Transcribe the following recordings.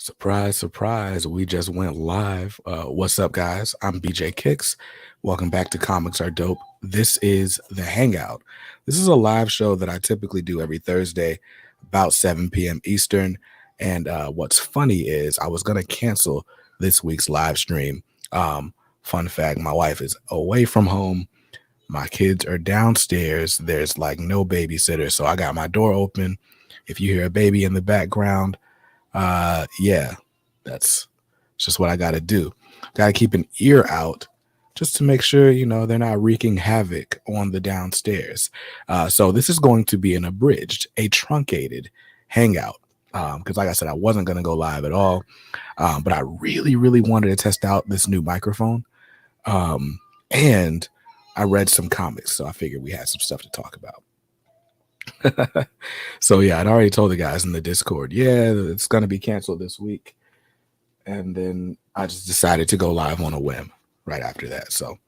Surprise, surprise. We just went live. What's up, guys? I'm BJ Kicks. Welcome back to Comics Are Dope. This is The Hangout. This is a live show that I typically do every Thursday about 7 p.m. Eastern. And what's funny is I was going to cancel this week's live stream. Fun fact, my wife is away from home. My kids are downstairs. There's like no babysitter. So I got my door open. If you hear a baby in the background, yeah, that's just what I got to do. Got to keep an ear out just to make sure, they're not wreaking havoc on the downstairs. So this is going to be an abridged, a truncated hangout. Because like I said, I wasn't going to go live at all. But I really, really wanted to test out this new microphone. And I read some comics, so I figured we had some stuff to talk about. So yeah, I'd already told the guys in the Discord, yeah, it's going to be canceled this week. And then I just decided to go live on a whim right after that. So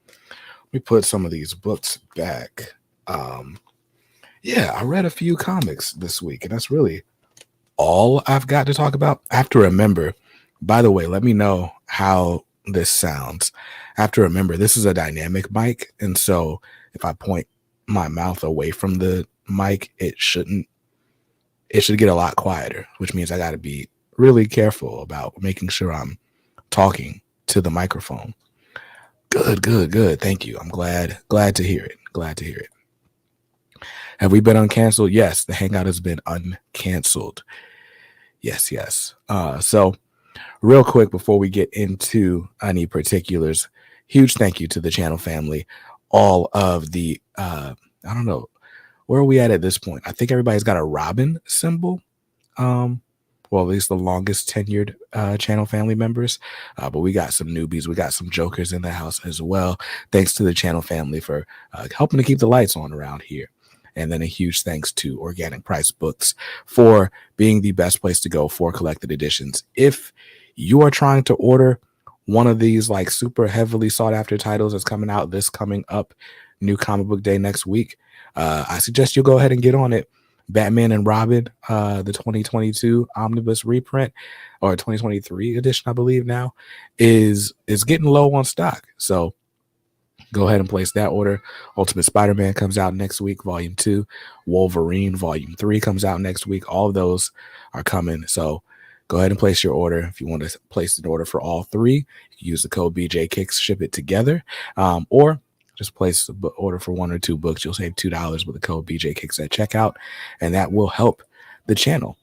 we put some of these books back. Yeah, I read a few comics this week, and that's really all I've got to talk about. I have to remember, by the way, let me know how this sounds. I have to remember this is a dynamic mic, and so if I point my mouth away from the mic, it should get a lot quieter, which means I got to be really careful about making sure I'm talking to the microphone. Good. Thank you. I'm glad to hear it. Have we been uncanceled? Yes, the hangout has been uncanceled. Yes. So real quick before we get into any particulars, huge thank you to the channel family. All of the I don't know, where are we at this point? I think everybody's got a Robin symbol. Well, at least the longest tenured channel family members. But we got some newbies. We got some jokers in the house as well. Thanks to the channel family for helping to keep the lights on around here. And then a huge thanks to Organic Price Books for being the best place to go for collected editions. If you are trying to order one of these like super heavily sought after titles that's coming out this coming up New Comic Book Day next week, I suggest you go ahead and get on it. Batman and Robin, the 2022 omnibus reprint, or 2023 edition, I believe now, is getting low on stock. So go ahead and place that order. Ultimate Spider-Man comes out next week, Volume 2. Wolverine, Volume 3 comes out next week. All of those are coming. So go ahead and place your order. If you want to place an order for all three, you can use the code BJKicks, ship it together. Or just place an order for one or two books. You'll save $2 with the code BJKicks at checkout, and that will help the channel.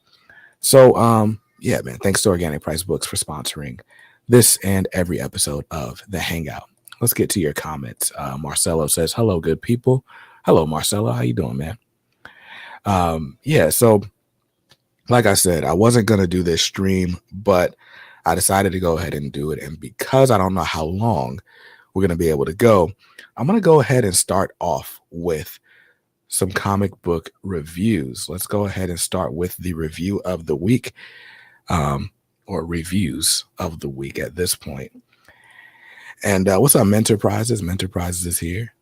So, yeah, man, thanks to Organic Price Books for sponsoring this and every episode of The Hangout. Let's get to your comments. Marcelo says, hello, good people. Hello, Marcelo. How you doing, man? Yeah, so like I said, I wasn't going to do this stream, but I decided to go ahead and do it. And because I don't know how long we're going to be able to go, I'm going to go ahead and start off with some comic book reviews. Let's go ahead and start with the review of the week, or reviews of the week at this point. And what's up, Mentor Prizes? Mentor Prizes is here.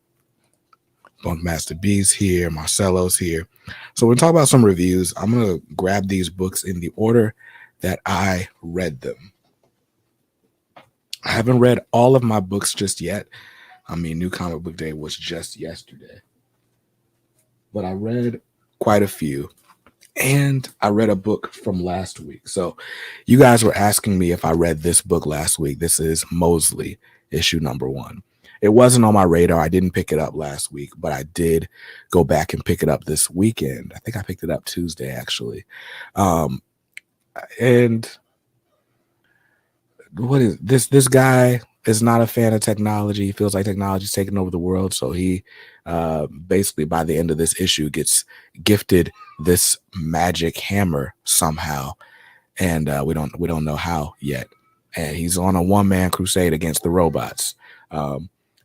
Bunkmaster B's here. Marcelo's here. So we're going to talk about some reviews. I'm going to grab these books in the order that I read them. I haven't read all of my books just yet. I mean, New Comic Book Day was just yesterday. But I read quite a few. And I read a book from last week. So you guys were asking me if I read this book last week. This is Mosley, issue number 1. It wasn't on my radar. I didn't pick it up last week, but I did go back and pick it up this weekend. I think I picked it up Tuesday, actually. And what is this guy is not a fan of technology. He feels like technology's taking over the world. So he basically by the end of this issue gets gifted this magic hammer somehow. And we don't know how yet. And he's on a one-man crusade against the robots.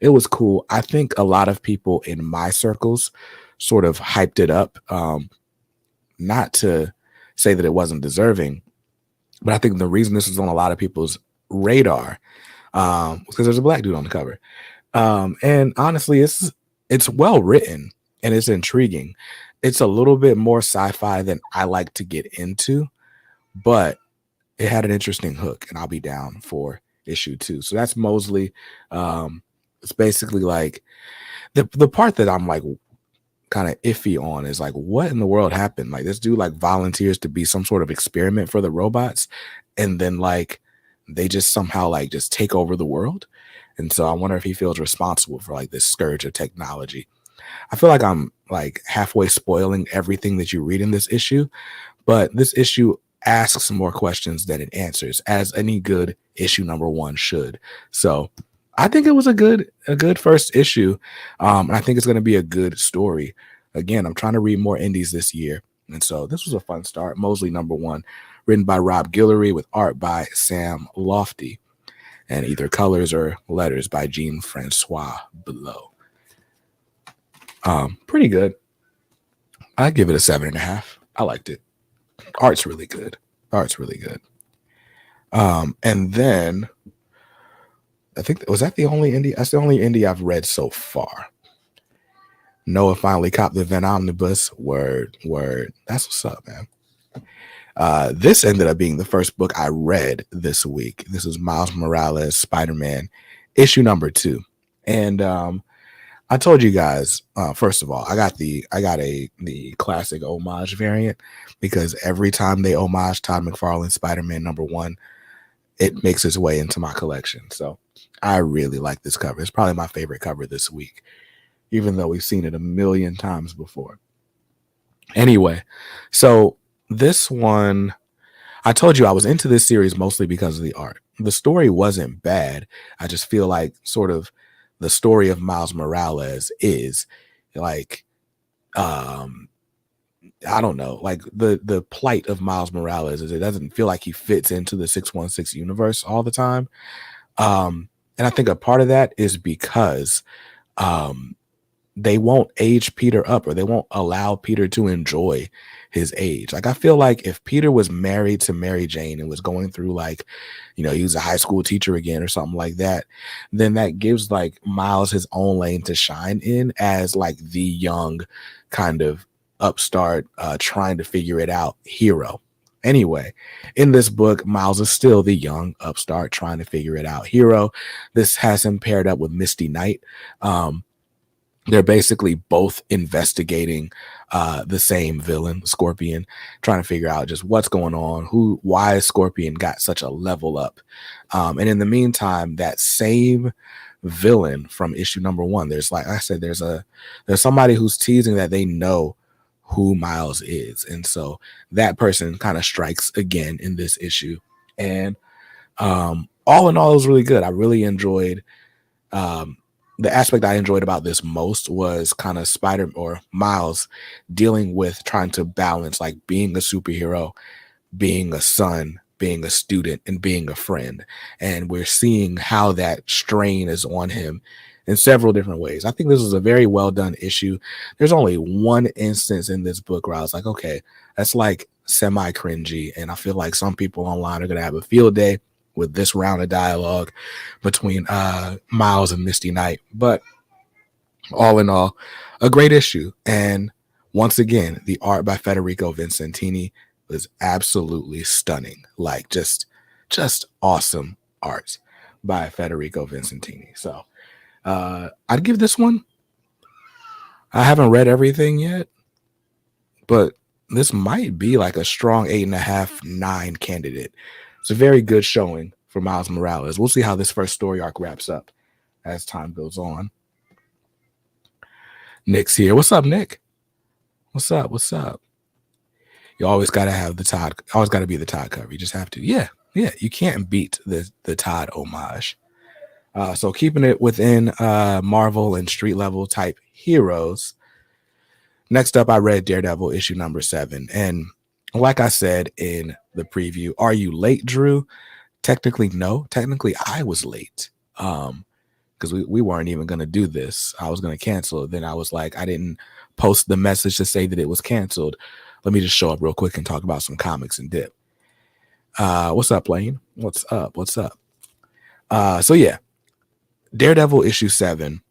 It was cool. I think a lot of people in my circles sort of hyped it up. Not to say that it wasn't deserving, but I think the reason this is on a lot of people's radar because there's a black dude on the cover. And honestly, it's well written and it's intriguing. It's a little bit more sci-fi than I like to get into, but it had an interesting hook, and I'll be down for issue 2. So that's Mosley. It's basically like the part that I'm like kind of iffy on is like, what in the world happened? Like, this dude like volunteers to be some sort of experiment for the robots, and then like they just somehow like just take over the world. And so I wonder if he feels responsible for like this scourge of technology. I feel like I'm like halfway spoiling everything that you read in this issue, but this issue asks more questions than it answers, as any good issue number 1 should. So I think it was a good first issue, and I think it's going to be a good story. Again, I'm trying to read more indies this year, and so this was a fun start. Mosley number 1, written by Rob Guillory with art by Sam Lofty, and either colors or letters by Jean-Francois Below. Pretty good. I give it a 7.5. I liked it. Art's really good. And then I think, was that the only indie? That's the only indie I've read so far. Noah finally copped the Ven Omnibus. Word. That's what's up, man. This ended up being the first book I read this week. This is Miles Morales, Spider-Man, issue number 2. And I told you guys, first of all, I got the classic homage variant, because every time they homage Todd McFarlane's Spider-Man number 1, it makes its way into my collection. So I really like this cover. It's probably my favorite cover this week, even though we've seen it a million times before. Anyway, so this one, I told you I was into this series mostly because of the art. The story wasn't bad. I just feel like sort of the story of Miles Morales is like, I don't know, like the plight of Miles Morales is it doesn't feel like he fits into the 616 universe all the time. And I think a part of that is because they won't age Peter up, or they won't allow Peter to enjoy his age. Like, I feel like if Peter was married to Mary Jane and was going through like, he was a high school teacher again or something like that, then that gives like Miles his own lane to shine in as like the young kind of upstart, trying to figure it out hero. Anyway, in this book, Miles is still the young upstart trying to figure it out hero. This has him paired up with Misty Knight. They're basically both investigating the same villain, Scorpion, trying to figure out just what's going on, why Scorpion got such a level up. And in the meantime, that same villain from issue number 1, there's, like I said, there's somebody who's teasing that they know who Miles is. And so that person kind of strikes again in this issue. And all in all, it was really good. I really enjoyed the aspect I enjoyed about this most was kind of Miles dealing with trying to balance like being a superhero, being a son, being a student, and being a friend. And we're seeing how that strain is on him in several different ways. I think this is a very well done issue. There's only one instance in this book where I was like, okay, that's like semi cringy. And I feel like some people online are going to have a field day with this round of dialogue between Miles and Misty Knight. But all in all, a great issue. And once again, the art by Federico Vincentini was absolutely stunning. Like just awesome art by Federico Vincentini. So I'd give this one, I haven't read everything yet, but this might be like a strong 8.5, 9 candidate. It's a very good showing for Miles Morales. We'll see how this first story arc wraps up as time goes on. Nick's here. What's up, Nick? What's up? You always got to have the Todd. Always got to be the Todd cover. You just have to. Yeah. You can't beat the Todd homage. So keeping it within Marvel and street level type heroes. Next up, I read Daredevil issue number 7. And like I said in the preview, are you late, Drew? Technically, no. Technically, I was late. Because we weren't even going to do this. I was going to cancel it. Then I was like, I didn't post the message to say that it was canceled. Let me just show up real quick and talk about some comics and dip. What's up, Lane? What's up? So yeah, Daredevil issue 7.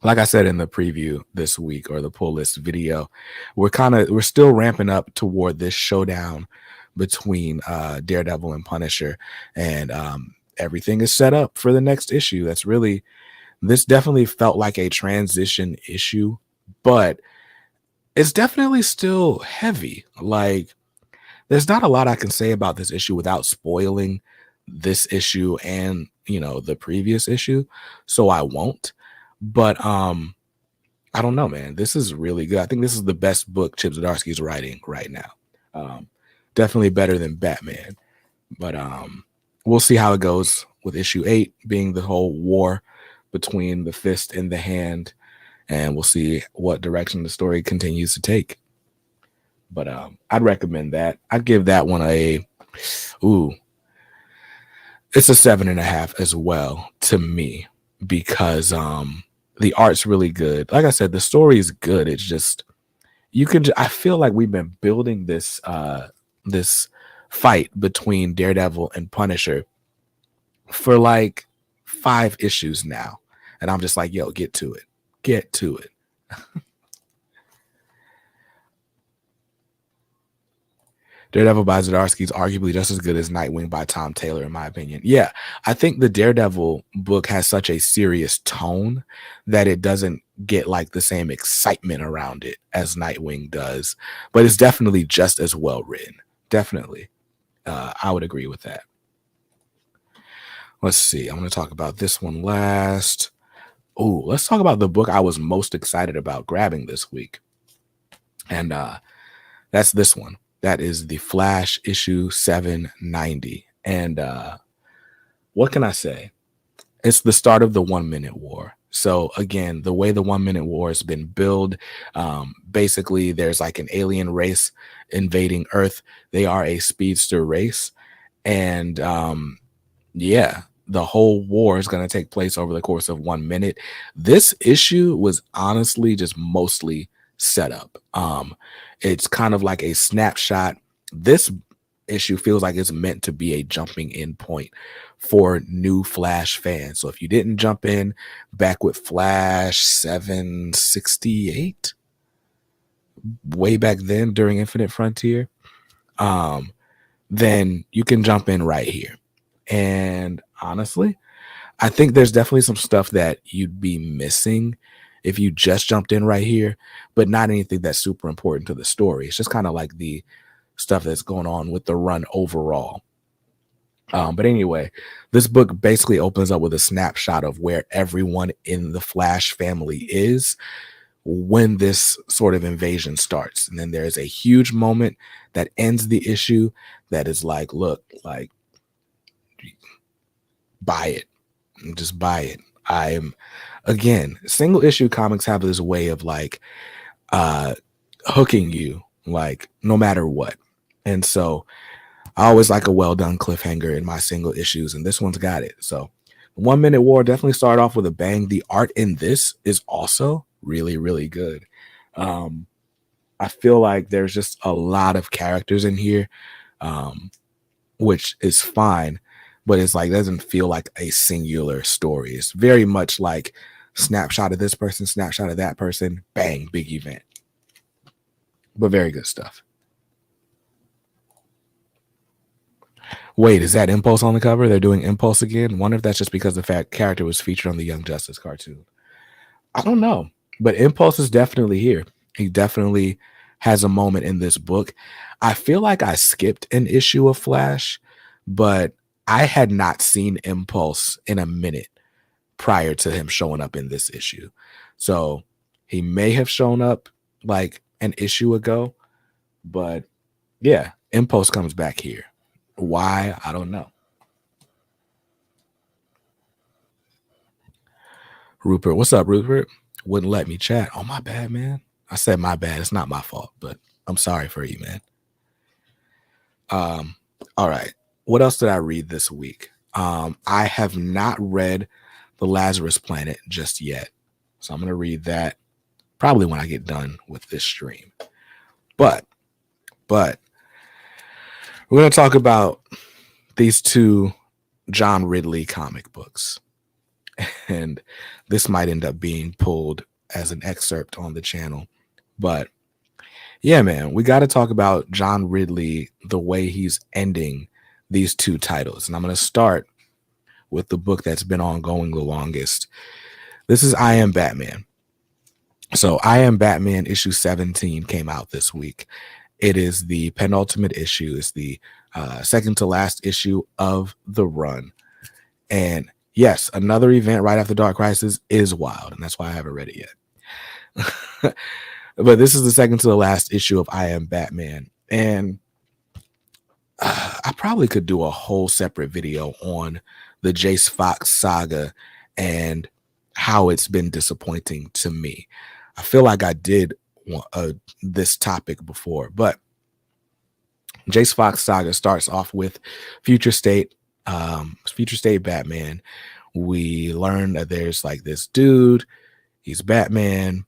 Like I said in the preview this week, or the pull list video, we're still ramping up toward this showdown between Daredevil and Punisher, and everything is set up for the next issue. This definitely felt like a transition issue, but it's definitely still heavy. Like, there's not a lot I can say about this issue without spoiling this issue and, the previous issue, so I won't. But I don't know, man. This is really good. I think this is the best book Chip Zdarsky's writing right now. Um, Definitely better than Batman. But we'll see how it goes with issue 8 being the whole war between the fist and the hand, and we'll see what direction the story continues to take. But I'd recommend that. I'd give that one it's a 7.5 as well to me, because the art's really good. Like I said, the story is good. It's just I feel like we've been building this fight between Daredevil and Punisher for like 5 issues now, and I'm just like, yo, get to it. Daredevil by Zdarsky is arguably just as good as Nightwing by Tom Taylor, in my opinion. Yeah, I think the Daredevil book has such a serious tone that it doesn't get like the same excitement around it as Nightwing does, but it's definitely just as well written. Definitely. I would agree with that. Let's see. I'm going to talk about this one last. Let's talk about the book I was most excited about grabbing this week. And that's this one. That is The Flash issue 790. And what can I say? It's the start of the 1 Minute War. So again, the way the 1 Minute War has been billed, basically there's like an alien race invading Earth. They are a speedster race. And the whole war is going to take place over the course of 1 minute. This issue was honestly just mostly set up. It's kind of like a snapshot. This issue feels like it's meant to be a jumping in point for new Flash fans. So if you didn't jump in back with Flash 768 way back then during Infinite Frontier, then you can jump in right here. And honestly, I think there's definitely some stuff that you'd be missing if you just jumped in right here, but not anything that's super important to the story. It's just kind of like the stuff that's going on with the run overall. But anyway, this book basically opens up with a snapshot of where everyone in the Flash family is when this sort of invasion starts. And then there's a huge moment that ends the issue that is like, look, like, buy it. Just buy it. Again, single issue comics have this way of like hooking you, like no matter what. And so I always like a well done cliffhanger in my single issues, and this one's got it. So 1 Minute War definitely started off with a bang. The art in this is also really, really good. I feel like there's just a lot of characters in here, which is fine, but it's like doesn't feel like a singular story. It's very much like snapshot of this person, snapshot of that person, bang, big event. But very good stuff. Wait, is that Impulse on the cover? They're doing Impulse again? Wonder if that's just because the fact character was featured on the Young Justice cartoon. I don't know, but Impulse is definitely here. He definitely has a moment in this book. I feel like I skipped an issue of Flash, but I had not seen Impulse in a minute prior to him showing up in this issue. So he may have shown up like an issue ago, but yeah, Impulse comes back here. Why? I don't know. Rupert, what's up, Rupert? Wouldn't let me chat. Oh, my bad, man. I said my bad. It's not my fault, but I'm sorry for you, man. All right. What else did I read this week? I have not read The Lazarus Planet just yet. So I'm going to read that probably when I get done with this stream. But we're going to talk about these two John Ridley comic books. And this might end up being pulled as an excerpt on the channel. But Yeah, man, we got to talk about John Ridley, the way he's ending these two titles. And I'm going to start with the book that's been ongoing the longest. This is I Am Batman. So, I Am Batman issue 17 came out this week. It is the penultimate issue. It's the second to last issue of the run. And yes, another event right after Dark Crisis is wild, and that's why I haven't read it yet. But this is the second to the last issue of I Am Batman. And I probably could do a whole separate video on the Jace Fox saga and how it's been disappointing to me. I feel like I did this topic before, but Jace Fox saga starts off with Future State Batman. We learn that there's like this dude, he's Batman.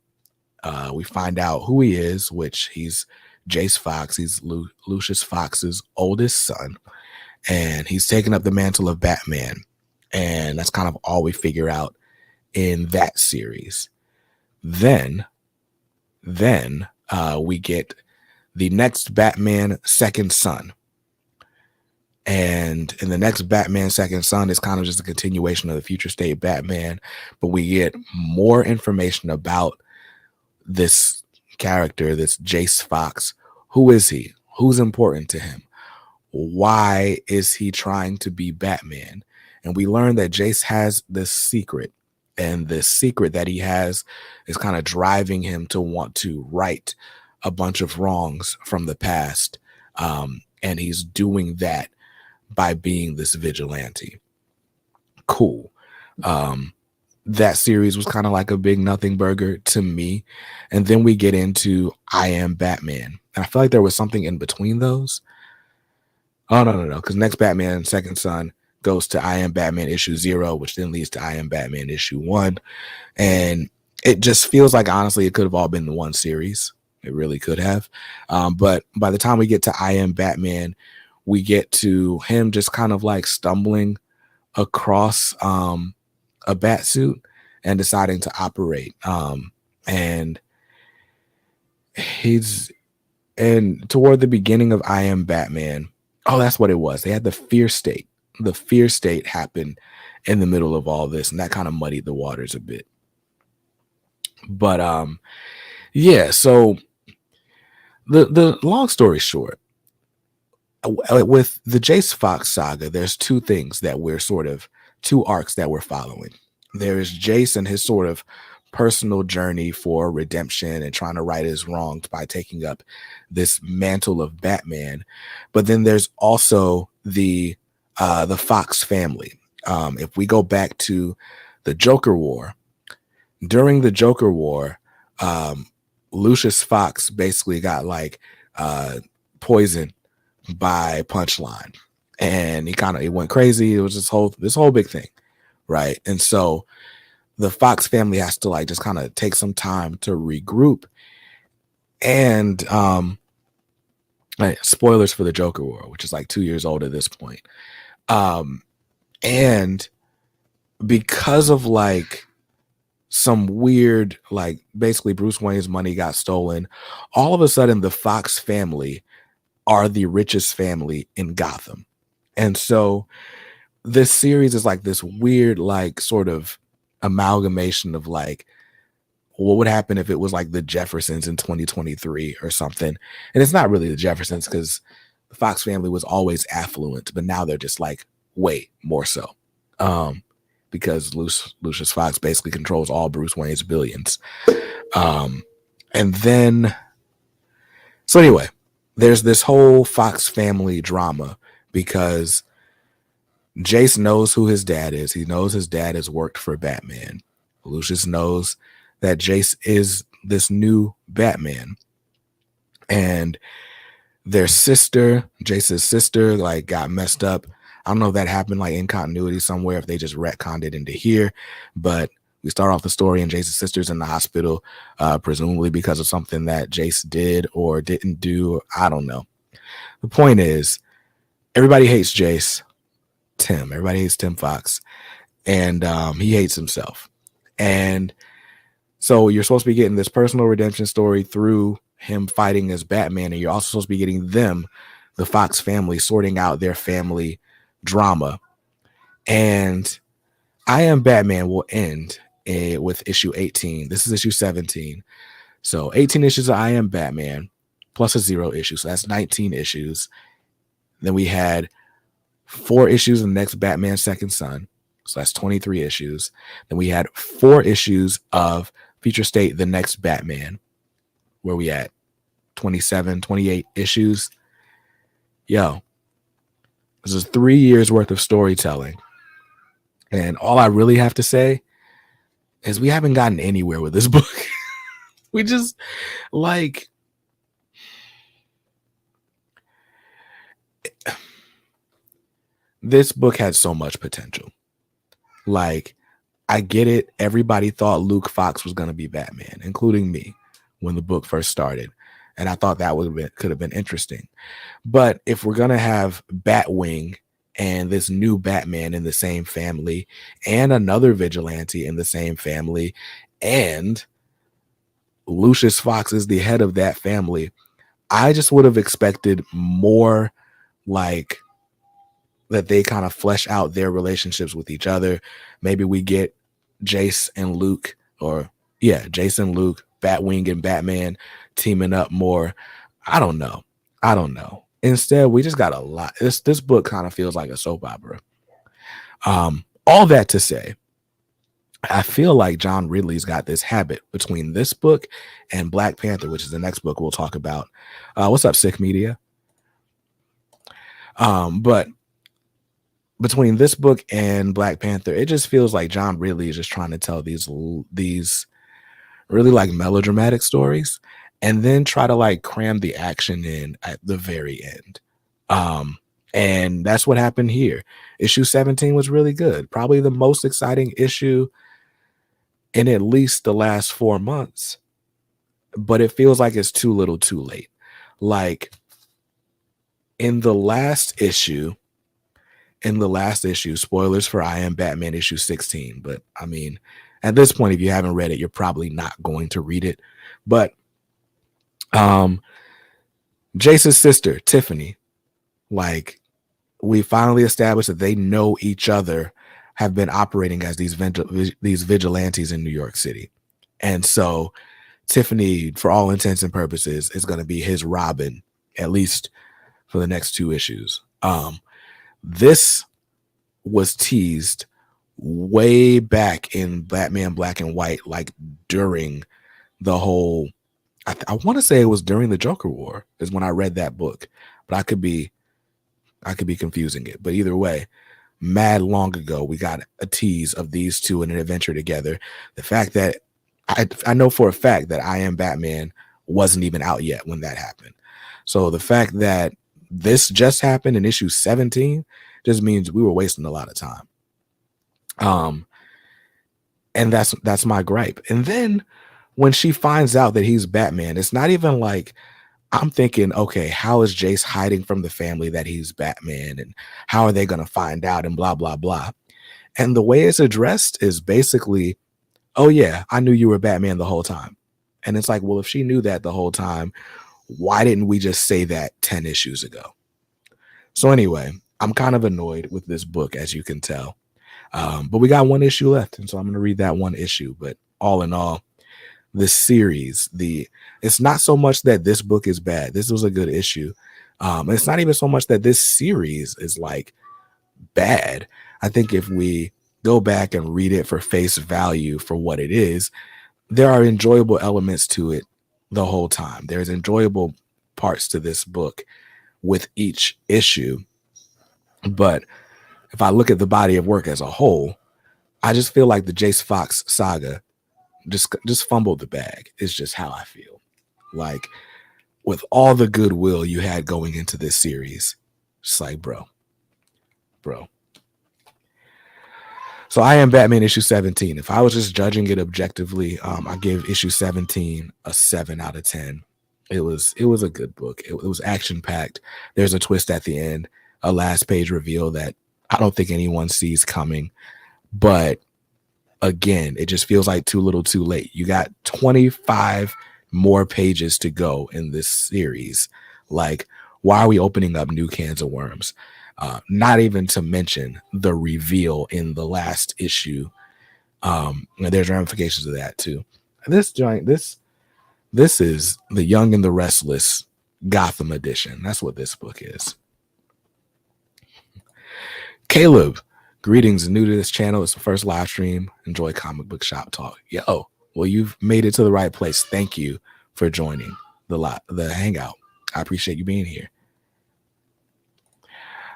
We find out who he is, which he's Jace Fox. He's Lucius Fox's oldest son, and he's taken up the mantle of Batman. And that's kind of all we figure out in that series. Then we get the next Batman Second Son. And in the next Batman Second Son is kind of just a continuation of the Future State Batman, but we get more information about this character, this Jace Fox. Who is he? Who's important to him? Why is he trying to be Batman? And we learn that Jace has this secret, and this secret that he has is kind of driving him to want to right a bunch of wrongs from the past. And he's doing that by being this vigilante. Cool. That series was kind of like a big nothing burger to me. And then we get into I Am Batman. And I feel like there was something in between those. Oh, no. Because next Batman Second Son goes to I Am Batman issue 0, which then leads to I Am Batman issue 1. And it just feels like, honestly, it could have all been the one series. It really could have. But by the time we get to I Am Batman, we get to him just kind of like stumbling across a bat suit and deciding to operate. And toward the beginning of I Am Batman, oh, that's what it was. They had the fear state. The fear state happened in the middle of all this, and that kind of muddied the waters a bit. But yeah, so the long story short, with the Jace Fox saga, there's two arcs that we're following. There is Jace and his sort of personal journey for redemption and trying to right his wrongs by taking up this mantle of Batman. But then there's also the Fox family. If we go back to the Joker War, during the Joker War, Lucius Fox basically got like poisoned by Punchline, and he went crazy. It was this whole big thing, right? And so the Fox family has to like just kind of take some time to regroup. And spoilers for the Joker War, which is like 2 years old at this point. And because of like some weird, like basically Bruce Wayne's money got stolen, all of a sudden the Fox family are the richest family in Gotham. And so this series is like this weird, like sort of amalgamation of like, what would happen if it was like the Jeffersons in 2023 or something? And it's not really the Jeffersons, because the Fox family was always affluent, but now they're just like way more so. Because Lucius Fox basically controls all Bruce Wayne's billions. And then, so anyway, there's this whole Fox family drama because Jace knows who his dad is. He knows his dad has worked for Batman. Lucius knows that Jace is this new Batman. And their sister, Jace's sister, like got messed up. I don't know if that happened like in continuity somewhere, if they just retconned it into here, but we start off the story and Jace's sister's in the hospital, presumably because of something that Jace did or didn't do. I don't know. The point is, everybody hates Jace. Everybody hates Tim Fox, and he hates himself. And So you're supposed to be getting this personal redemption story through him fighting as Batman, and you're also supposed to be getting them, the Fox family, sorting out their family drama. And I Am Batman will end with issue 18. This is issue 17. So 18 issues of I Am Batman plus a 0 issue. So that's 19 issues. Then we had 4 issues in the next Batman Second Son. So that's 23 issues. Then we had 4 issues of Future State, The Next Batman. Where we at? 27, 28 issues. Yo, this is 3 years worth of storytelling. And all I really have to say is we haven't gotten anywhere with this book. We just, like, this book had so much potential. Like, I get it. Everybody thought Luke Fox was going to be Batman, including me, when the book first started. And I thought that could have been interesting. But if we're going to have Batwing and this new Batman in the same family and another vigilante in the same family, and Lucius Fox is the head of that family, I just would have expected more, like, that they kind of flesh out their relationships with each other. Maybe we get Jace and Luke, Jason, Luke, Batwing and Batman teaming up more. I don't know. Instead, we just got a lot. This book kind of feels like a soap opera. All that to say, I feel like John Ridley's got this habit between this book and Black Panther, which is the next book we'll talk about. What's up, Sick Media? But between this book and Black Panther, it just feels like John Ridley is just trying to tell these really like melodramatic stories and then try to like cram the action in at the very end. And that's what happened here. Issue 17 was really good. Probably the most exciting issue in at least the last 4 months. But it feels like it's too little too late. Like in the last issue, spoilers for I Am Batman issue 16. But I mean, at this point, if you haven't read it, you're probably not going to read it. But Jace's sister, Tiffany, like, we finally established that they know each other, have been operating as these vigilantes in New York City. And so Tiffany, for all intents and purposes, is going to be his Robin, at least for the next 2 issues. This was teased way back in Batman Black and White, like during the whole, I want to say it was during the Joker War is when I read that book, but I could be confusing it. But either way, mad long ago, we got a tease of these two in an adventure together. The fact that I know for a fact that I Am Batman wasn't even out yet when that happened. So the fact that this just happened in issue 17 just means we were wasting a lot of time. And that's my gripe. And then when she finds out that he's Batman, it's not even like I'm thinking, okay, how is Jace hiding from the family that he's Batman, and how are they going to find out, and blah, blah, blah. And the way it's addressed is basically, oh yeah, I knew you were Batman the whole time. And it's like, well, if she knew that the whole time, why didn't we just say that 10 issues ago? So anyway, I'm kind of annoyed with this book, as you can tell. But we got 1 issue left, and so I'm going to read that 1 issue. But all in all, this series, it's not so much that this book is bad. This was a good issue. It's not even so much that this series is like bad. I think if we go back and read it for face value for what it is, there are enjoyable elements to it the whole time. There's enjoyable parts to this book with each issue. But if I look at the body of work as a whole, I just feel like the Jace Fox saga just fumbled the bag. It's just how I feel. Like, with all the goodwill you had going into this series, just like, bro. So I Am Batman issue 17. If I was just judging it objectively, I gave issue 17 a 7 out of 10. It was a good book. It was action packed. There's a twist at the end, a last page reveal that I don't think anyone sees coming, but again, it just feels like too little too late. You got 25 more pages to go in this series. Like, why are we opening up new cans of worms? Not even to mention the reveal in the last issue. And there's ramifications of that too. This is the Young and the Restless Gotham edition. That's what this book is. Caleb, greetings, new to this channel. It's the first live stream. Enjoy comic book shop talk. Yo, well, you've made it to the right place. Thank you for joining the hangout. I appreciate you being here.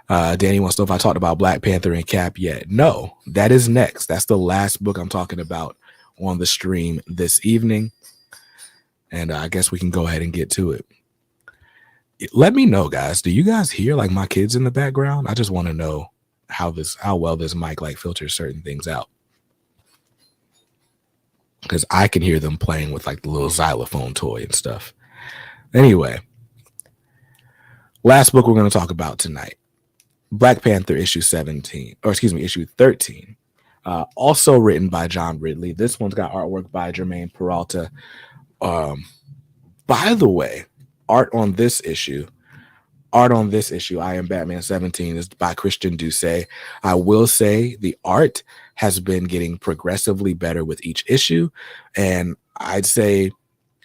Danny wants to know if I talked about Black Panther and Cap yet. No, that is next. That's the last book I'm talking about on the stream this evening. And I guess we can go ahead and get to it. Let me know, guys. Do you guys hear like my kids in the background? I just want to know how well this mic like filters certain things out. Because I can hear them playing with like the little xylophone toy and stuff. Anyway, last book we're going to talk about tonight. Black Panther issue 13. Also written by John Ridley. This one's got artwork by Jermaine Peralta. By the way, art on this issue, I Am Batman 17, is by Christian Doucet. I will say the art has been getting progressively better with each issue, and I'd say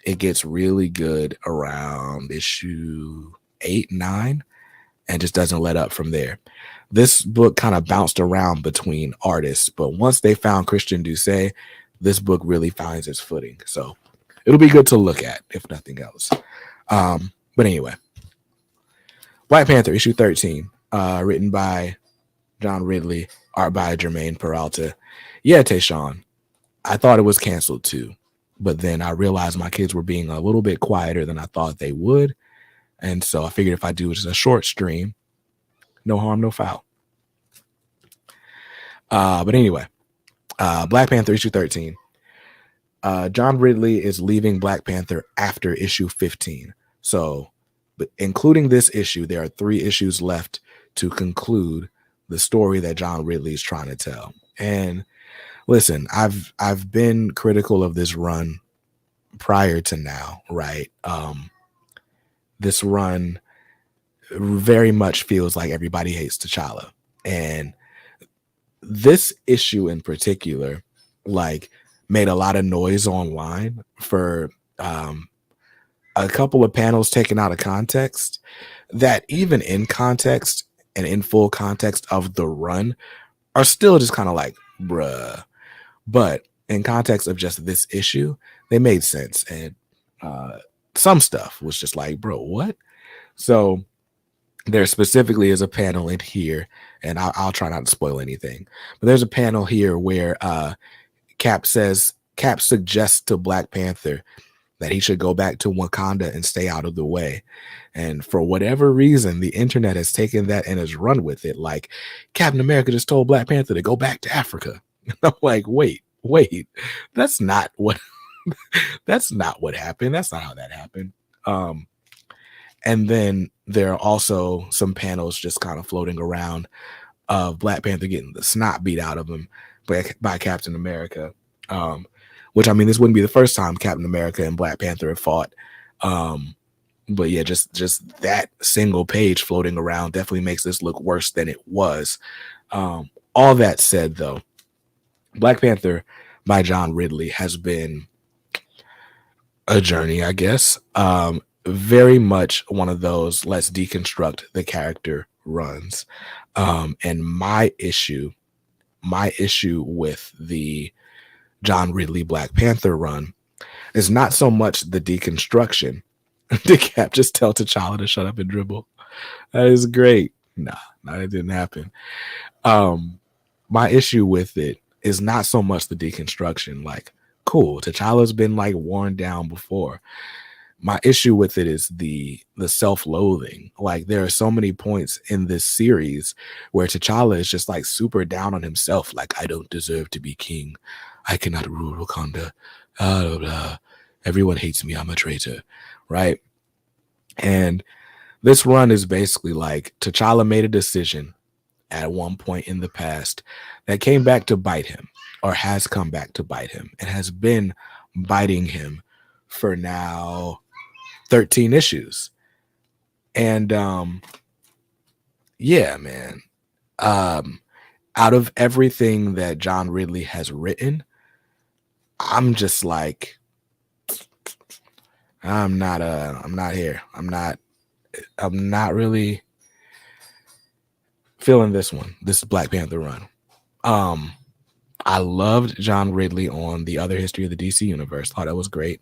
it gets really good around issue 8, 9, and just doesn't let up from there. This book kind of bounced around between artists, but once they found Christian Doucet, this book really finds its footing. So it'll be good to look at, if nothing else. But anyway, Black Panther issue 13, written by John Ridley, art by Jermaine Peralta. Yeah, Tayshawn, I thought it was canceled too, but then I realized my kids were being a little bit quieter than I thought they would. And so I figured if I do just a short stream, no harm, no foul. But anyway, Black Panther issue 13. John Ridley is leaving Black Panther after issue 15. So, but including this issue, there are 3 issues left to conclude the story that John Ridley is trying to tell. And listen, I've been critical of this run prior to now, right? This run very much feels like everybody hates T'Challa. And this issue in particular, like, made a lot of noise online for a couple of panels taken out of context that even in context and in full context of the run are still just kind of like, bruh. But in context of just this issue, they made sense. And some stuff was just like, bro, what? So there specifically is a panel in here, and I'll try not to spoil anything, but there's a panel here where Cap suggests to Black Panther that he should go back to Wakanda and stay out of the way. And for whatever reason, the internet has taken that and has run with it. Like, Captain America just told Black Panther to go back to Africa. I'm like, wait, that's not what happened. That's not how that happened. And then there are also some panels just kind of floating around of Black Panther getting the snot beat out of him by Captain America. Which, I mean, this wouldn't be the first time Captain America and Black Panther have fought. But yeah, just that single page floating around definitely makes this look worse than it was. All that said, though, Black Panther by John Ridley has been a journey, I guess. Very much one of those let's deconstruct the character runs. And my issue with the John Ridley Black Panther run is not so much the deconstruction. Did Cap just tell T'Challa to shut up and dribble? That is great. Nah, it didn't happen. My issue with it is not so much the deconstruction. Like, cool, T'Challa's been like worn down before. My issue with it is the self-loathing. Like, there are so many points in this series where T'Challa is just like super down on himself. Like, I don't deserve to be king. I cannot rule Wakanda. Everyone hates me. I'm a traitor, right? And this run is basically like T'Challa made a decision at one point in the past that came back to bite him. or has come back to bite him. It has been biting him for now 13 issues. And yeah, man. Um Out of everything that John Ridley has written, I'm just like, I'm not here. I'm not really feeling this one. This Black Panther run. Um I loved John Ridley on the other history of the DC universe. Thought that was great.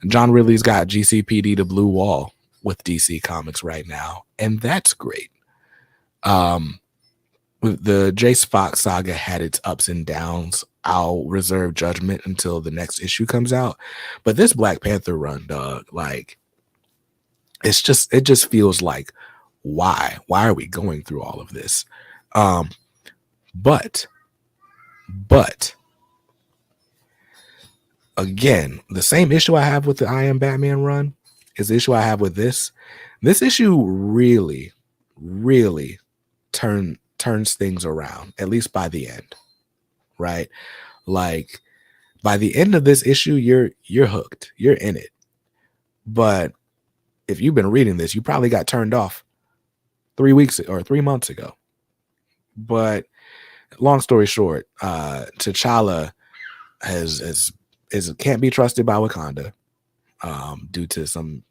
John Ridley's got GCPD to Blue Wall with DC Comics right now, and that's great. Um the Jace Fox saga had its ups and downs. I'll reserve judgment until the next issue comes out. But this Black Panther run, dog, like it just feels like why are we going through all of this? Um, but but again, the same issue I have with the I Am Batman run is the issue I have with this. This issue really turns things around, at least by the end, right? Like by the end of this issue, you're hooked. You're in it. But if you've been reading this, you probably got turned off 3 weeks or 3 months ago. But long story short, T'Challa can't be trusted by Wakanda due to some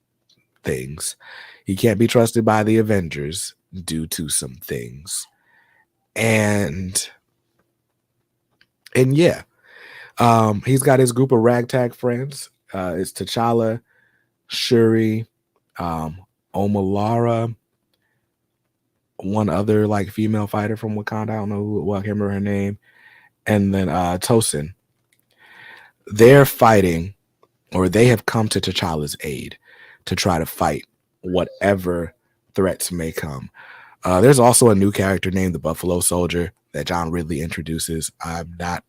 things. He can't be trusted by the Avengers due to some things. And yeah, he's got his group of ragtag friends. It's T'Challa, Shuri, Omalara, one other like female fighter from Wakanda. I don't know who, well, I can't remember her name. And then Tosin. They're fighting, or they have come to T'Challa's aid to try to fight whatever threats may come. There's also a new character named the Buffalo Soldier that John Ridley introduces. I'm not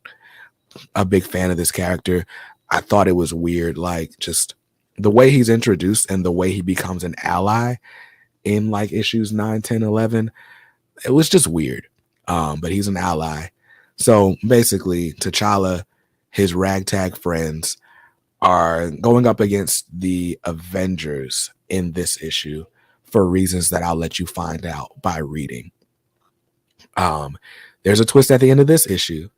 a big fan of this character. I thought it was weird, like just the way he's introduced and the way he becomes an ally in like issues 9, 10, 11. It was just weird. But he's an ally. So basically, T'Challa, his ragtag friends, are going up against the Avengers in this issue for reasons that I'll let you find out by reading. There's a twist at the end of this issue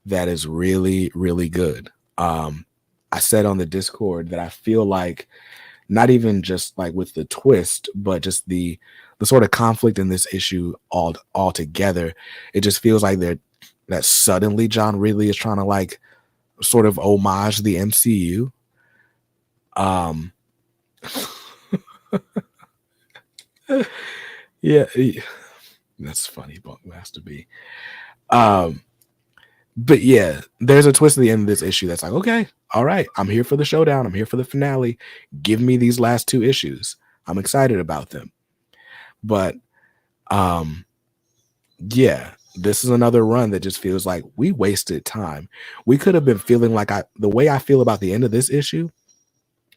that is really, really good. I said on the Discord that I feel like not even just like with the twist, but just the sort of conflict in this issue all together. It just feels like that suddenly John Ridley is trying to like sort of homage the MCU. Yeah, that's funny, Buckmaster B. But yeah, there's a twist at the end of this issue that's like, okay, all right, I'm here for the showdown. I'm here for the finale. Give me these last 2 issues. I'm excited about them. But yeah, this is another run that just feels like we wasted time. We could have been feeling like the way I feel about the end of this issue,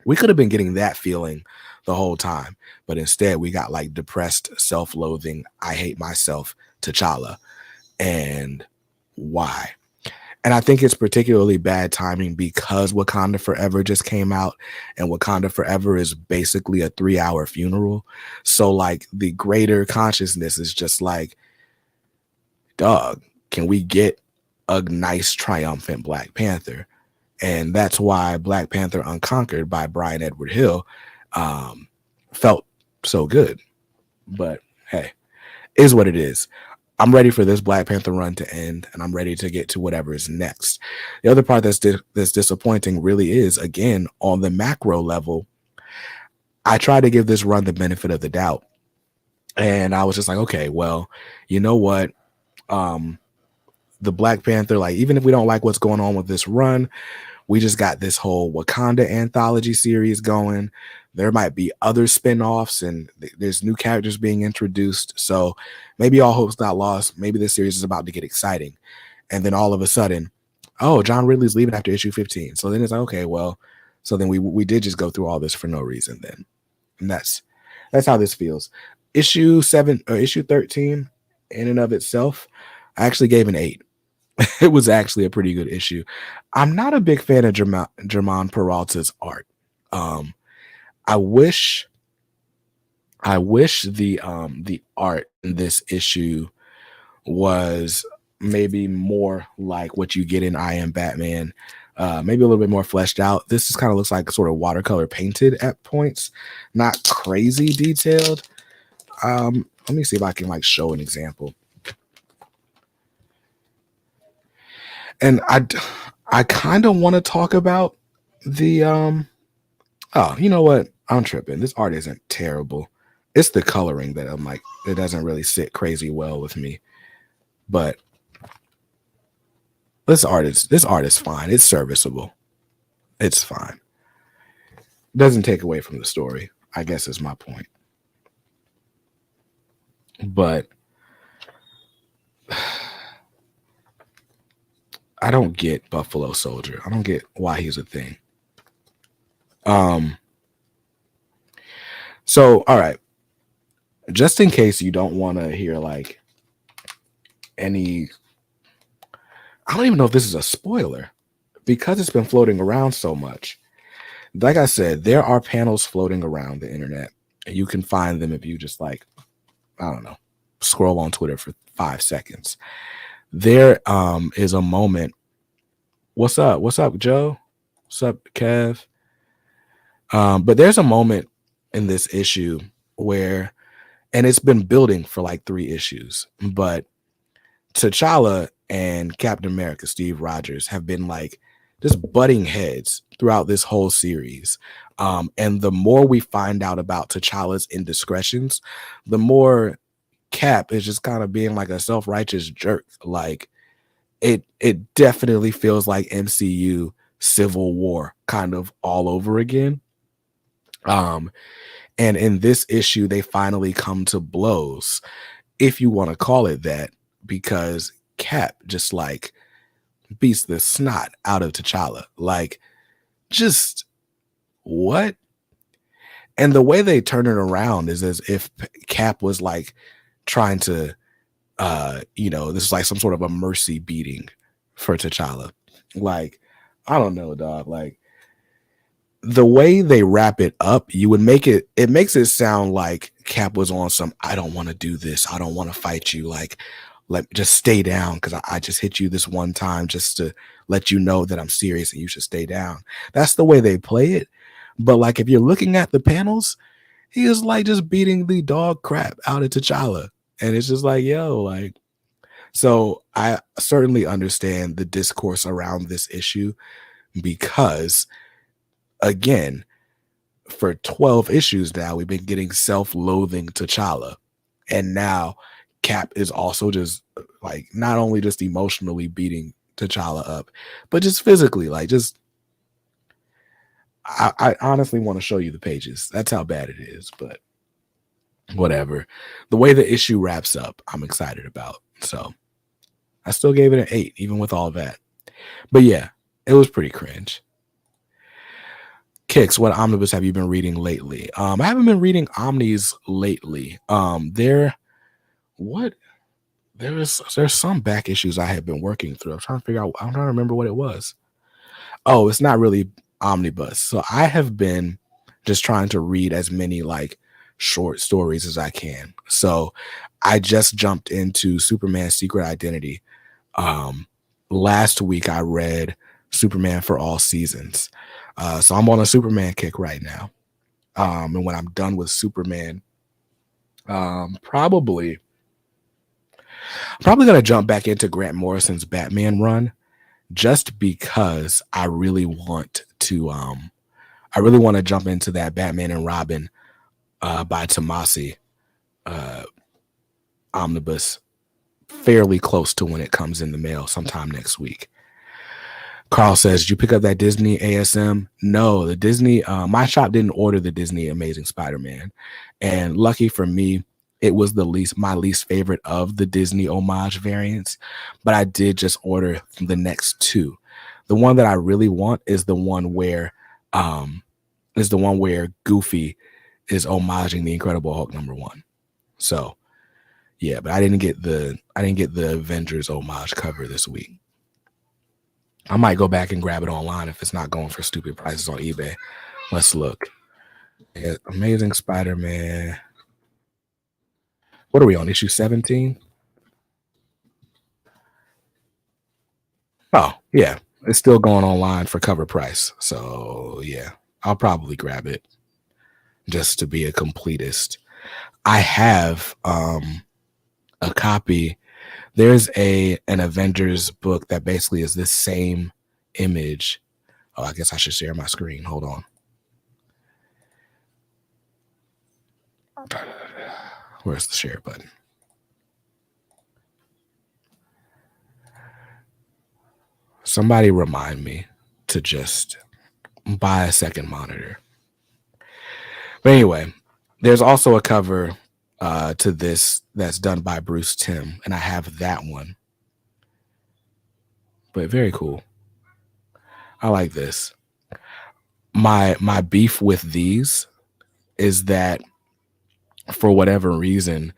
we could have been getting that feeling the whole time. But instead, we got like depressed, self-loathing, I hate myself, T'Challa. And why? And I think it's particularly bad timing because Wakanda Forever just came out, and Wakanda Forever is basically a 3-hour funeral. So like the greater consciousness is just like, dog, can we get a nice triumphant Black Panther? And that's why Black Panther Unconquered by Brian Edward Hill felt so good. But hey, is what it is. I'm ready for this Black Panther run to end, and I'm ready to get to whatever is next. The other part that's disappointing really is, again, on the macro level, I try to give this run the benefit of the doubt. And I was just like, okay, well, you know what? The Black Panther, like, even if we don't like what's going on with this run, we just got this whole Wakanda anthology series going. There might be other spin-offs, and there's new characters being introduced. So maybe all hope's not lost. Maybe this series is about to get exciting. And then all of a sudden, oh, John Ridley's leaving after issue 15. So then it's like, okay, well, so then we did just go through all this for no reason then. And that's how this feels. Issue 7 or issue 13 in and of itself, I actually gave an 8. It was actually a pretty good issue. I'm not a big fan of German Peralta's art. Um, I wish the art in this issue was maybe more like what you get in I Am Batman, maybe a little bit more fleshed out. This is kind of looks like sort of watercolor painted at points, not crazy detailed. Let me see if I can like show an example. And I kind of want to talk about the oh, you know what? I'm tripping. This art isn't terrible. It's the coloring that I'm like, it doesn't really sit crazy well with me. But this art is fine. It's serviceable. It's fine. Doesn't take away from the story, I guess is my point. But I don't get Buffalo Soldier. I don't get why he's a thing. So all right. Just in case you don't want to hear like any, I don't even know if this is a spoiler because it's been floating around so much. Like I said, there are panels floating around the internet. And you can find them if you just like, I don't know, scroll on Twitter for 5 seconds. There is a moment. What's up? What's up, Joe? What's up, Kev? But there's a moment in this issue where, and it's been building for like 3 issues, but T'Challa and Captain America, Steve Rogers, have been like just butting heads throughout this whole series. And the more we find out about T'Challa's indiscretions, the more Cap is just kind of being like a self-righteous jerk. Like it definitely feels like MCU Civil War kind of all over again. And in this issue, they finally come to blows, if you want to call it that, because Cap just like beats the snot out of T'Challa. Like, just what? And the way they turn it around is as if Cap was like trying to, this is like some sort of a mercy beating for T'Challa. Like, I don't know, dog. Like, the way they wrap it up, it makes it sound like Cap was on some, I don't want to do this. I don't want to fight you. Like, just stay down because I just hit you this one time just to let you know that I'm serious and you should stay down. That's the way they play it. But like, if you're looking at the panels, he is like just beating the dog crap out of T'Challa. And it's just like, yo, like, so I certainly understand the discourse around this issue because, again, for 12 issues now, we've been getting self-loathing T'Challa. And now Cap is also just like not only just emotionally beating T'Challa up, but just physically, like just I honestly want to show you the pages. That's how bad it is, but whatever. The way the issue wraps up, I'm excited about. So I still gave it an 8, even with all that. But yeah, it was pretty cringe. Kicks, what omnibus have you been reading lately? I haven't been reading omnis lately. There's some back issues I have been working through. I'm trying to remember what it was. Oh, it's not really omnibus. So I have been just trying to read as many like short stories as I can. So I just jumped into Superman's Secret Identity. Last week I read Superman for All Seasons. So I'm on a Superman kick right now. And when I'm done with Superman, probably going to jump back into Grant Morrison's Batman run just because I really want to jump into that Batman and Robin by Tomasi omnibus fairly close to when it comes in the mail sometime next week. Carl says, did you pick up that Disney ASM? No, the Disney, my shop didn't order the Disney Amazing Spider-Man. And lucky for me, it was my least favorite of the Disney homage variants, but I did just order the next 2. The one that I really want is the one where Goofy is homaging the Incredible Hulk #1. So yeah, but I didn't get the Avengers homage cover this week. I might go back and grab it online if it's not going for stupid prices on eBay. Let's look. Yeah, Amazing Spider-Man. What are we on? Issue 17? Oh, yeah. It's still going online for cover price. So, yeah, I'll probably grab it just to be a completist. I have a copy. There's an Avengers book that basically is this same image. Oh, I guess I should share my screen. Hold on. Where's the share button? Somebody remind me to just buy a second monitor. But anyway, there's also a cover to this that's done by Bruce Timm, and I have that one. But very cool. I like this. My beef with these is that for whatever reason,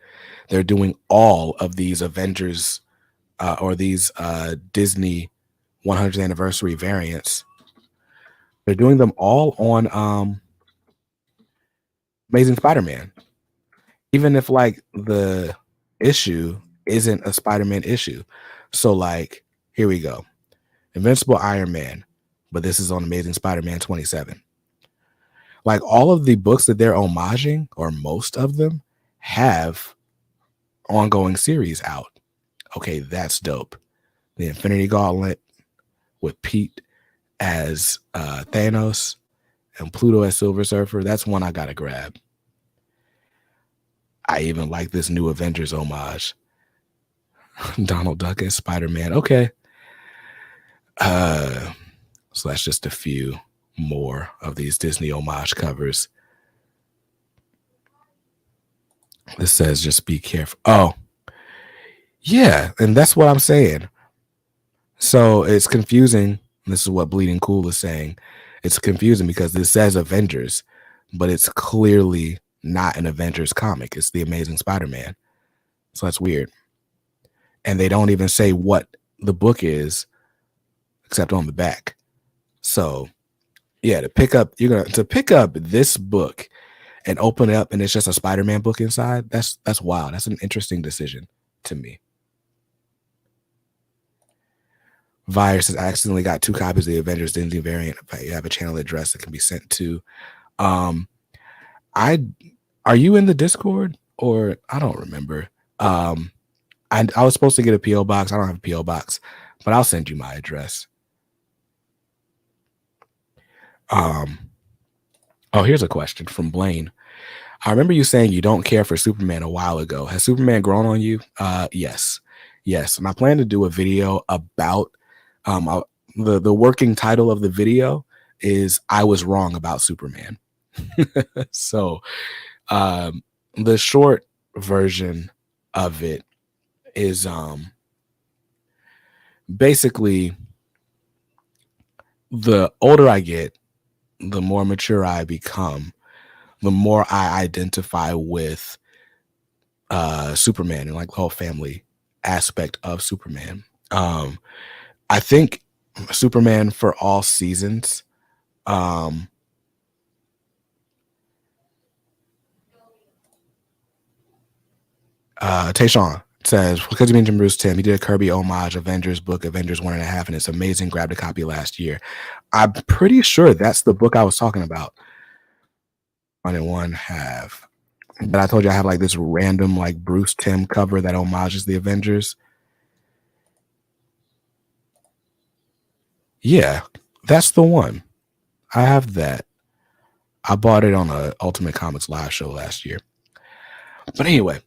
they're doing all of these Avengers or these Disney 100th anniversary variants. They're doing them all on Amazing Spider-Man. Even if like the issue isn't a Spider-Man issue. So like, here we go. Invincible Iron Man, but this is on Amazing Spider-Man 27. Like all of the books that they're homaging, or most of them, have ongoing series out. Okay, that's dope. The Infinity Gauntlet with Pete as Thanos and Pluto as Silver Surfer. That's one I gotta grab. I even like this new Avengers homage. Donald Duck as Spider-Man. Okay. So that's just a few more of these Disney homage covers. This says just be careful. Oh, yeah. And that's what I'm saying. So it's confusing. This is what Bleeding Cool is saying. It's confusing because this says Avengers, but it's clearly not an Avengers comic. It's the Amazing Spider-Man. So that's weird. And they don't even say what the book is except on the back. So yeah, to pick up this book and open it up and it's just a Spider-Man book inside, that's wild. That's an interesting decision to me. Virus has accidentally got 2 copies of the Avengers Disney variant. If you have a channel address that can be sent to. Are you in the Discord or I don't remember. I was supposed to get a PO box. I don't have a PO box, but I'll send you my address. Oh, here's a question from Blaine. I remember you saying you don't care for Superman a while ago. Has Superman grown on you? Yes. And I plan to do a video about the working title of the video is I Was Wrong About Superman. So the short version of it is basically the older I get, the more mature I become, the more I identify with Superman and like the whole family aspect of Superman. I think Superman for all seasons. Tayshawn says, because you mentioned Bruce Timm, he did a Kirby homage Avengers book, Avengers 1.5, and it's amazing. Grabbed a copy last year. I'm pretty sure that's the book I was talking about. 1.5. But I told you I have like this random like Bruce Timm cover that homages the Avengers. Yeah, that's the one. I have that. I bought it on a Ultimate Comics live show last year. But anyway,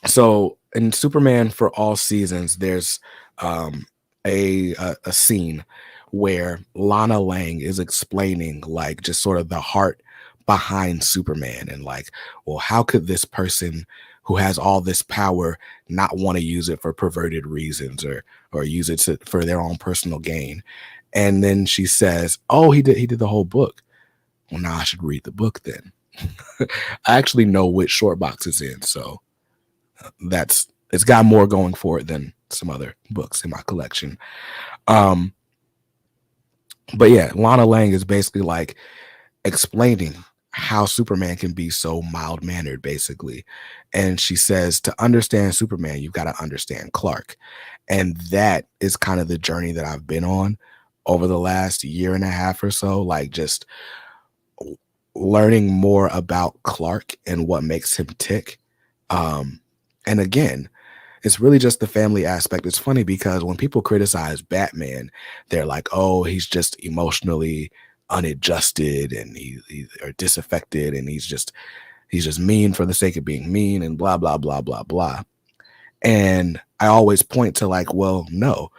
so in Superman for all seasons, there's a scene where Lana Lang is explaining like just sort of the heart behind Superman and like, well, how could this person who has all this power not want to use it for perverted reasons or use it for their own personal gain? And then she says, oh, he did the whole book. Well, now I should read the book then. I actually know which short box it's in, so it's got more going for it than some other books in my collection. But yeah, Lana Lang is basically like explaining how Superman can be so mild mannered, basically. And she says to understand Superman, you've got to understand Clark. And that is kind of the journey that I've been on over the last year and a half or so, like just learning more about Clark and what makes him tick. Um, and again, it's really just the family aspect. It's funny because when people criticize Batman, they're like, "Oh, he's just emotionally unadjusted and he or disaffected, and he's just mean for the sake of being mean and blah blah blah blah blah." And I always point to like, well, no,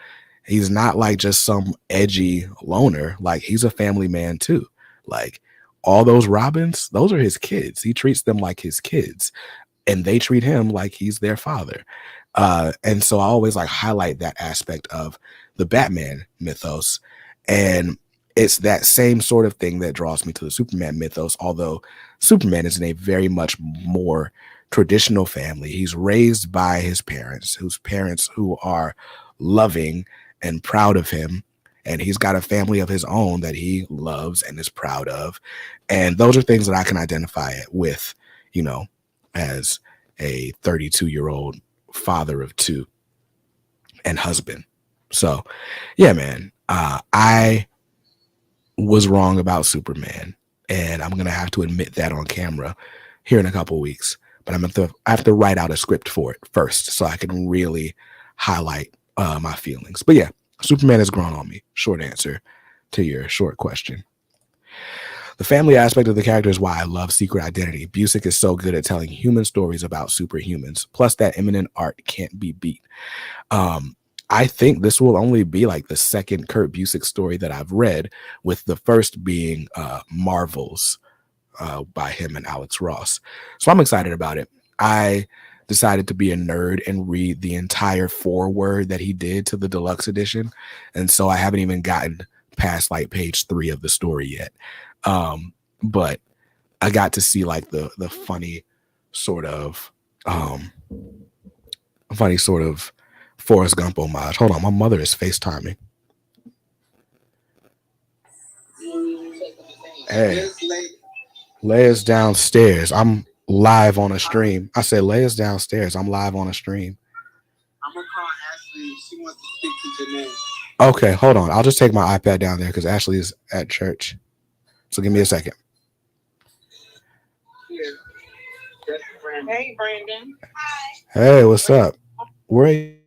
he's not like just some edgy loner. Like he's a family man too. Like all those Robins, those are his kids. He treats them like his kids and they treat him like he's their father. And so I always like highlight that aspect of the Batman mythos. And it's that same sort of thing that draws me to the Superman mythos, although Superman is in a very much more traditional family. He's raised by his parents, whose parents who are loving and proud of him. And he's got a family of his own that he loves and is proud of. And those are things that I can identify with, you know, as a 32-year-old father of two and husband. So, yeah, man, I was wrong about Superman, and I'm gonna have to admit that on camera here in a couple weeks. But I have to write out a script for it first, so I can really highlight my feelings. But yeah, Superman has grown on me. Short answer to your short question. The family aspect of the character is why I love Secret Identity. Busick is so good at telling human stories about superhumans. Plus, that eminent art can't be beat. Um, I think this will only be like the second Kurt Busiek story that I've read, with the first being Marvels by him and Alex Ross. So I'm excited about it. I decided to be a nerd and read the entire foreword that he did to the deluxe edition. And so I haven't even gotten past like page 3 of the story yet. But I got to see like the sort of um funny sort of Forrest Gump homage. Hold on, my mother is FaceTiming. Hey, Leia's downstairs. I'm live on a stream. I said Leia's downstairs. I'm live on a stream. I'm gonna call Ashley. She wants to speak to Janae. Okay, hold on. I'll just take my iPad down there because Ashley is at church. So give me a second. Hey, Brandon. Hey, what's up? Where are you at?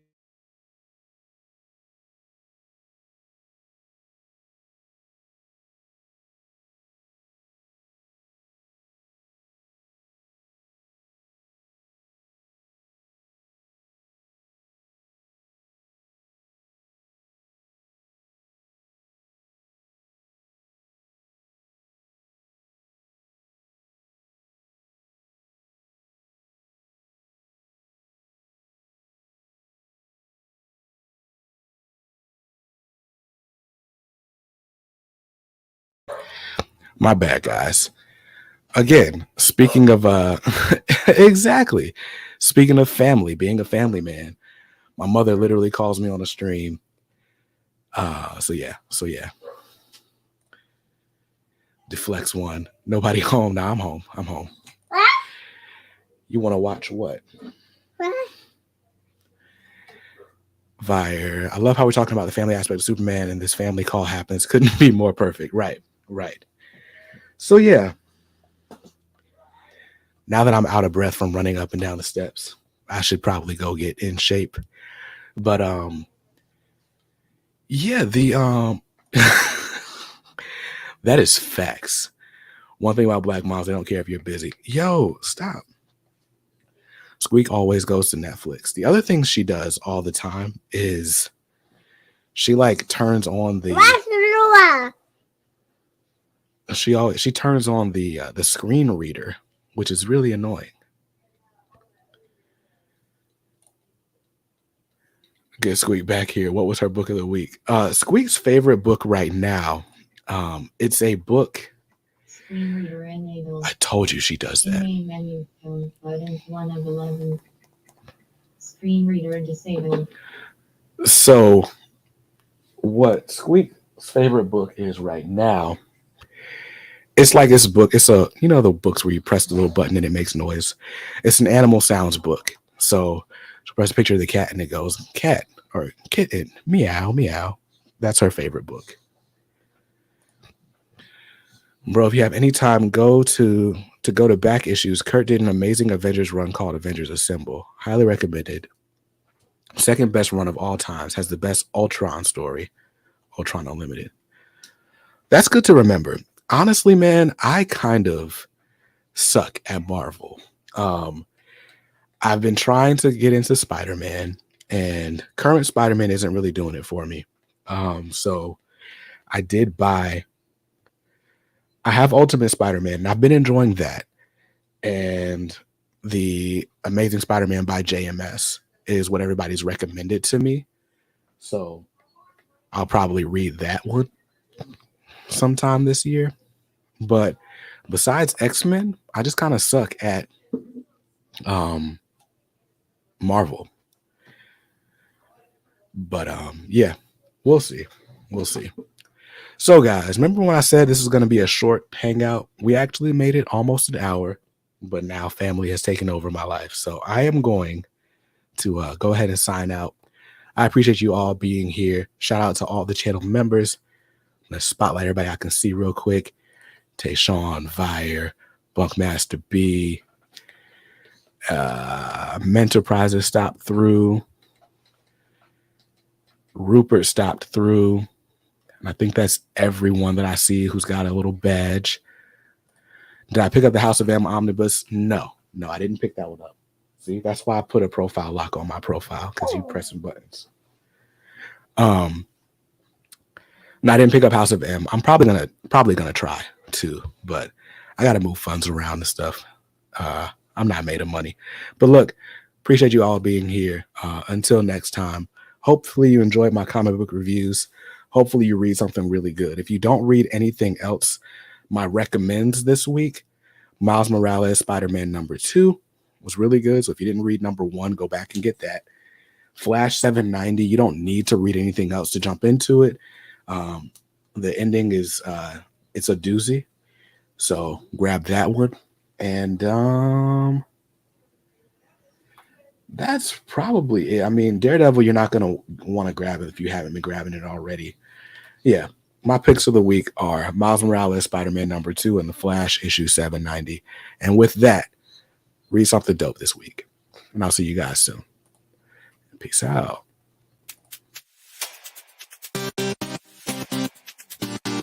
My bad, guys. Again, speaking of exactly. Speaking of family, being a family man, my mother literally calls me on a stream. So yeah. Deflex one. Nobody home. Now I'm home. I'm home. You want to watch what? Vire. I love how we're talking about the family aspect of Superman and this family call happens. Couldn't be more perfect. Right. Right. So yeah, now that I'm out of breath from running up and down the steps, I should probably go get in shape. But yeah, the that is facts. One thing about black moms, they don't care if you're busy. Yo, stop. Squeak always goes to Netflix. The other thing she does all the time is she like turns on the she turns on the screen reader, which is really annoying. Get Squeak back here. What was her book of the week? Squeak's favorite book right now. It's a book. Screen reader enabled. I told you she does that. Main menu, button 1 of 11. Screen reader disabled. So what favorite book is right now. It's like this book. It's a the books where you press the little button and it makes noise. It's an animal sounds book. So she press a picture of the cat and it goes cat or kitten meow meow. That's her favorite book, bro. If you have any time, go to back issues. Kurt did an amazing Avengers run called Avengers Assemble. Highly recommended. Second best run of all times. Has the best Ultron story. Ultron Unlimited. That's good to remember. Honestly, man, I kind of suck at Marvel. Um, I've been trying to get into Spider-Man, and current Spider-Man isn't really doing it for me. So I did buy. I have Ultimate Spider-Man, and I've been enjoying that. And the Amazing Spider-Man by JMS is what everybody's recommended to me. So I'll probably read that one sometime this year. But besides X-Men, I just kind of suck at um Marvel. But yeah, we'll see. We'll see. So guys, remember when I said this is going to be a short hangout? We actually made it almost an hour, but now family has taken over my life. So I am going to go ahead and sign out. I appreciate you all being here. Shout out to all the channel members. Let's spotlight everybody I can see real quick. Tayshawn, Vire, Bunkmaster B, Menterprises stopped through. Rupert stopped through. And I think that's everyone that I see who's got a little badge. Did I pick up the House of M Omnibus? No, I didn't pick that one up. See, that's why I put a profile lock on my profile, because you pressing buttons. No, I didn't pick up House of M. I'm probably gonna try to, but I gotta move funds around and stuff. I'm not made of money. But look, appreciate you all being here. Until next time, hopefully you enjoyed my comic book reviews. Hopefully you read something really good. If you don't read anything else, my recommends this week, Miles Morales Spider-Man #2 was really good. So if you didn't read #1, go back and get that. Flash 790, you don't need to read anything else to jump into it. The ending is it's a doozy. So grab that one. And that's probably it. I mean, Daredevil, you're not going to want to grab it if you haven't been grabbing it already. Yeah, my picks of the week are Miles Morales, Spider-Man #2, and The Flash, issue 790. And with that, read something dope this week. And I'll see you guys soon. Peace out.